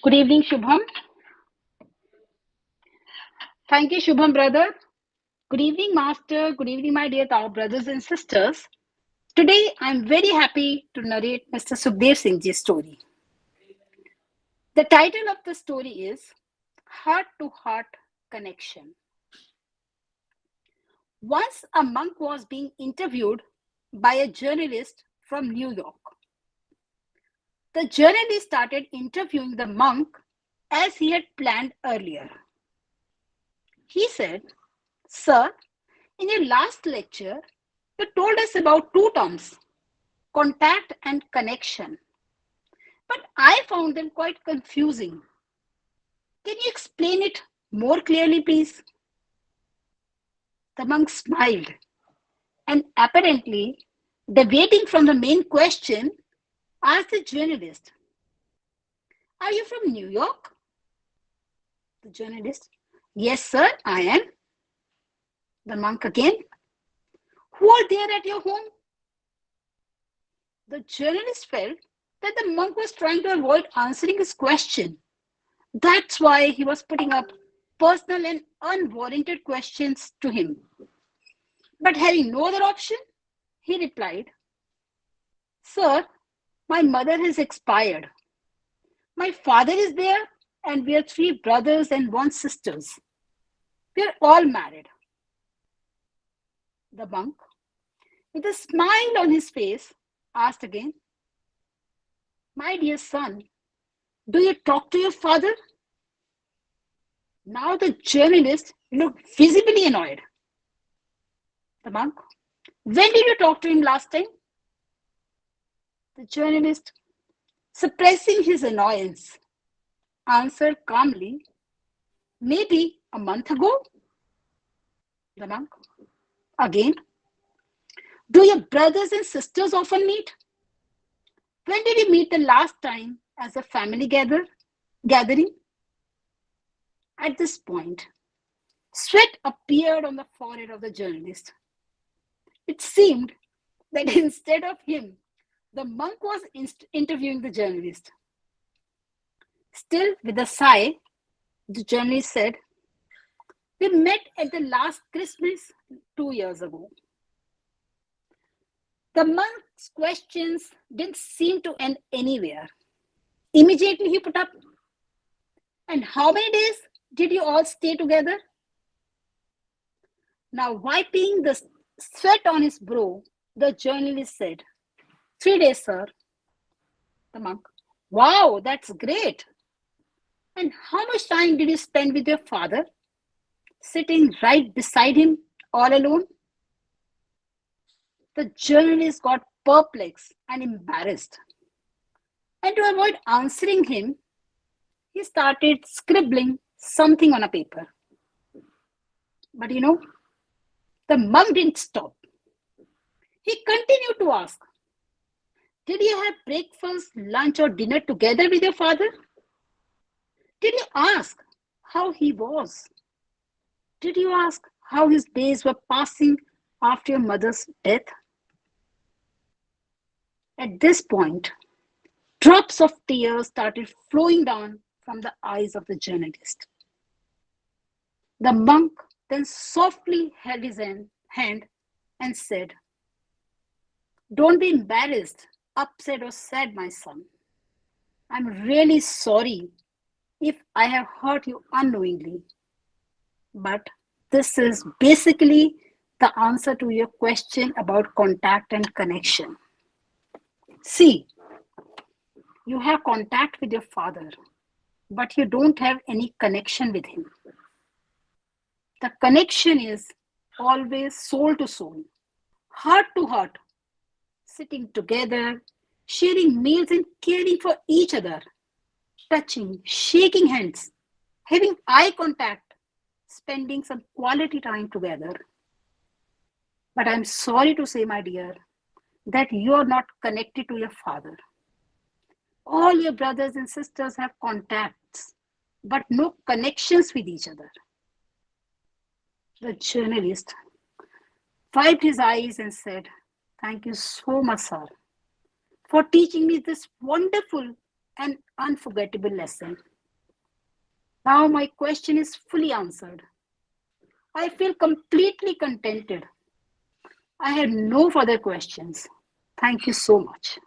Good evening, Shubham. Thank you, Shubham, brother. Good evening, Master. Good evening, my dear brothers and sisters. Today, I'm very happy to narrate Mr. Sukhdev Singh's story. The title of the story is Heart to Heart Connection. Once a monk was being interviewed by a journalist from New York. The journalist started interviewing the monk as he had planned earlier. He said, "Sir, in your last lecture, you told us about two terms, contact and connection, but I found them quite confusing. Can you explain it more clearly, please?" The monk smiled and, apparently deviating from the main question, asked the journalist, "Are you from New York?" The journalist, "Yes, sir, I am." The monk again, "Who are there at your home?" The journalist felt that the monk was trying to avoid answering his question. That's why he was putting up personal and unwarranted questions to him. But having no other option, he replied, "Sir, my mother has expired. My father is there, and we are three brothers and one sisters. We are all married." The monk, with a smile on his face, asked again, "My dear son, do you talk to your father?" Now the journalist looked visibly annoyed. The monk, "When did you talk to him last time?" The journalist, suppressing his annoyance, answered calmly, "Maybe a month ago." The monk, again, "Do your brothers and sisters often meet? When did you meet the last time as a family gathering?" At this point, sweat appeared on the forehead of the journalist. It seemed that instead of him, the monk was interviewing the journalist. Still, with a sigh, the journalist said, "We met at the last Christmas 2 years ago." The monk's questions didn't seem to end anywhere. Immediately he put up, "And how many days did you all stay together?" Now, wiping the sweat on his brow, the journalist said, "3 days, sir." The monk, "Wow, that's great. And how much time did you spend with your father, sitting right beside him all alone?" The journalist got perplexed and embarrassed. And to avoid answering him, he started scribbling something on a paper. But the monk didn't stop. He continued to ask, "Did you have breakfast, lunch, or dinner together with your father? Did you ask how he was? Did you ask how his days were passing after your mother's death?" At this point, drops of tears started flowing down from the eyes of the journalist. The monk then softly held his hand and said, "Don't be embarrassed, upset, or sad, my son. I'm really sorry if I have hurt you unknowingly. But this is basically the answer to your question about contact and connection. See, you have contact with your father, but you don't have any connection with him. The connection is always soul to soul, heart to heart, sitting together, sharing meals and caring for each other, touching, shaking hands, having eye contact, spending some quality time together. But I'm sorry to say, my dear, that you are not connected to your father. All your brothers and sisters have contacts, but no connections with each other." The journalist wiped his eyes and said, "Thank you so much, sir, for teaching me this wonderful an unforgettable lesson. Now my question is fully answered. I feel completely contented. I have no further questions. Thank you so much.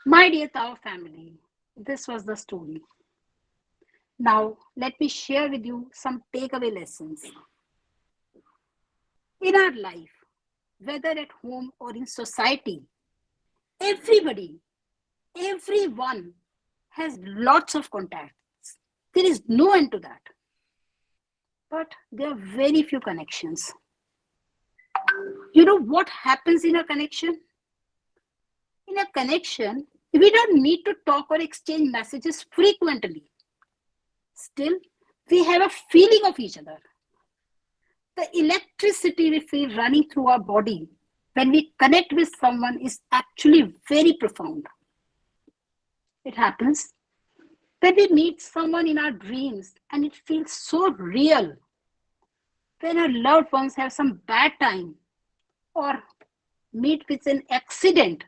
My dear Tao family, this was the story. Now, let me share with you some takeaway lessons. In our life, whether at home or in society, everybody, everyone has lots of contacts. There is no end to that. But there are very few connections. You know what happens in a connection? In a connection, we don't need to talk or exchange messages frequently. Still, we have a feeling of each other. The electricity we feel running through our body when we connect with someone is actually very profound. It happens when we meet someone in our dreams and it feels so real. When our loved ones have some bad time or meet with an accident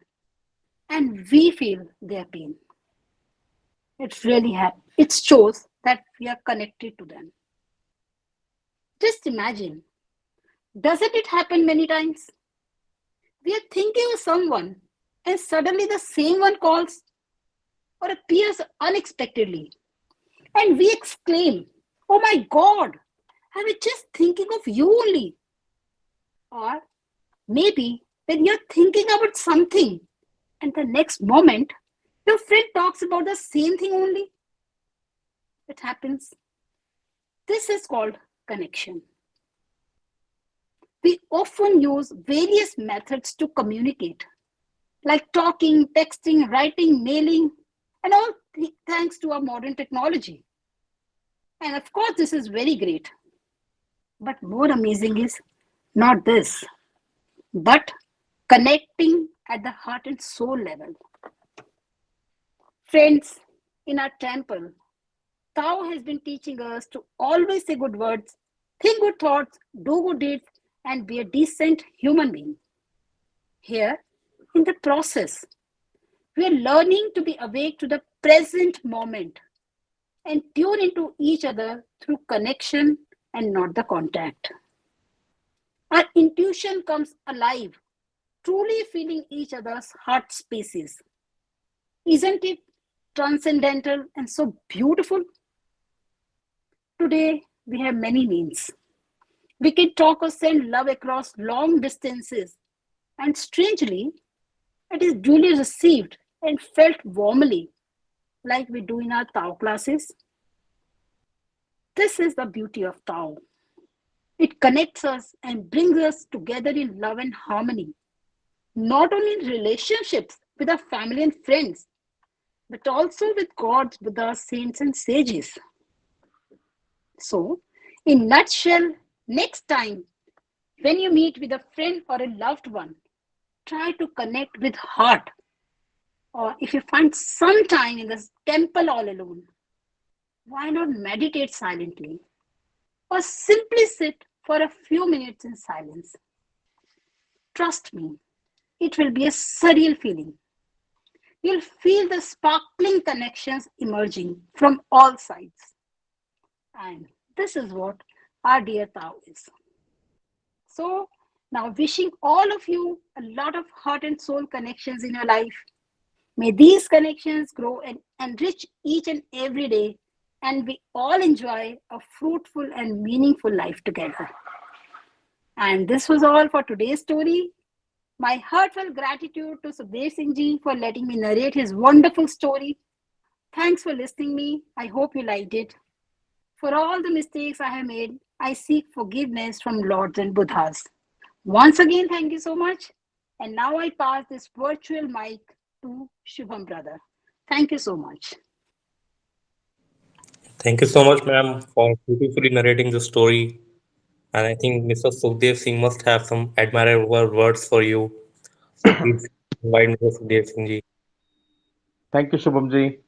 and we feel their pain. It really happens. It shows that we are connected to them. Just imagine, doesn't it happen many times? We are thinking of someone and suddenly the same one calls or appears unexpectedly and we exclaim, "Oh my God, I was just thinking of you only." Or maybe when you're thinking about something and the next moment your friend talks about the same thing only. It happens. This is called connection. We often use various methods to communicate, like talking, texting, writing, mailing, and all thanks to our modern technology. And of course, this is very great. But more amazing is not this, but connecting at the heart and soul level. Friends, in our temple, Tao has been teaching us to always say good words, think good thoughts, do good deeds, and be a decent human being. Here, in the process, we are learning to be awake to the present moment and tune into each other through connection and not the contact. Our intuition comes alive, truly feeling each other's heart spaces. Isn't it transcendental and so beautiful? Today, we have many means. We can talk or send love across long distances, and strangely, it is duly received and felt warmly, like we do in our Tao classes. This is the beauty of Tao. It connects us and brings us together in love and harmony, not only in relationships with our family and friends, but also with gods, Buddhas, saints, and sages. So, in nutshell, next time when you meet with a friend or a loved one, try to connect with heart. Or if you find some time in the temple all alone, why not meditate silently? Or simply sit for a few minutes in silence. Trust me, it will be a surreal feeling. You'll feel the sparkling connections emerging from all sides. And this is what our dear Tao is. So, now wishing all of you a lot of heart and soul connections in your life. May these connections grow and enrich each and every day, and we all enjoy a fruitful and meaningful life together. And this was all for today's story. My heartfelt gratitude to Sukhdev Singh ji for letting me narrate his wonderful story. Thanks for listening me. I hope you liked it. For all the mistakes I have made, I seek forgiveness from Lords and Buddhas. Once again, thank you so much. And now I pass this virtual mic to Shubham brother. Thank you so much. Thank you so much, ma'am, for beautifully narrating the story. And I think Mr. Sukhdev Singh must have some admirable words for you. So please invite Mr. Sukhdev Singh ji. Thank you, Shubhamji.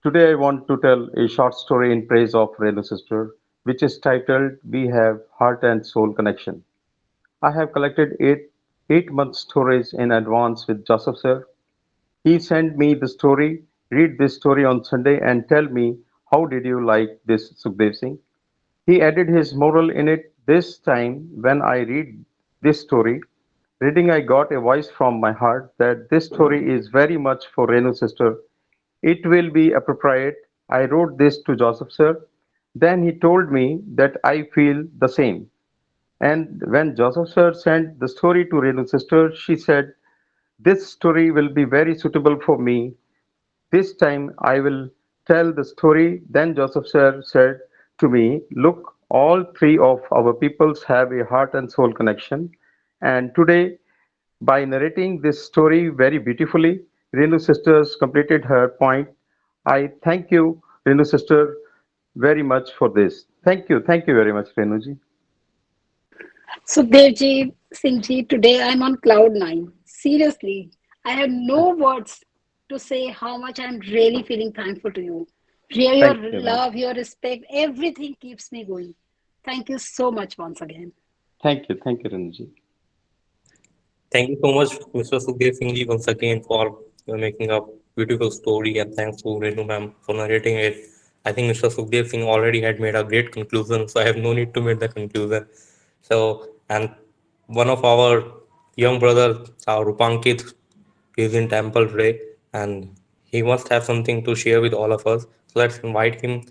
Today I want to tell a short story in praise of Renu Sister, which is titled We Have Heart and Soul Connection. I have collected 8 month stories in advance with Joseph Sir. He sent me the story, read this story on Sunday and tell me how did you like this, Sukhdev Singh. He added his moral in it. This time when I read this story, reading I got a voice from my heart that this story is very much for Renu sister. It will be appropriate. I wrote this to Joseph sir. Then he told me that I feel the same. And when Joseph sir sent the story to Renu's sister, she said, this story will be very suitable for me. This time I will tell the story. Then Joseph sir said to me, look, all three of our peoples have a heart and soul connection. And today, by narrating this story very beautifully, Renu sisters completed her point. I thank you, Renu sister, very much for this. Thank you very much, Renuji. Sukhdevji, Singhji, today I'm on cloud nine. Seriously, I have no words to say how much I'm really feeling thankful to you. Your Thank you, Renuji. love, your respect, everything keeps me going. Thank you so much once again. Thank you, Renuji. Thank you so much, Mr. Sukhdev Singh ji, once again for making a beautiful story, and thanks to Renu ma'am for narrating it. I think Mr. Sukhdev Singh already had made a great conclusion, so I have no need to make the conclusion. So, and one of our young brother, our Rupankit, is in temple today, and he must have something to share with all of us. So let's invite him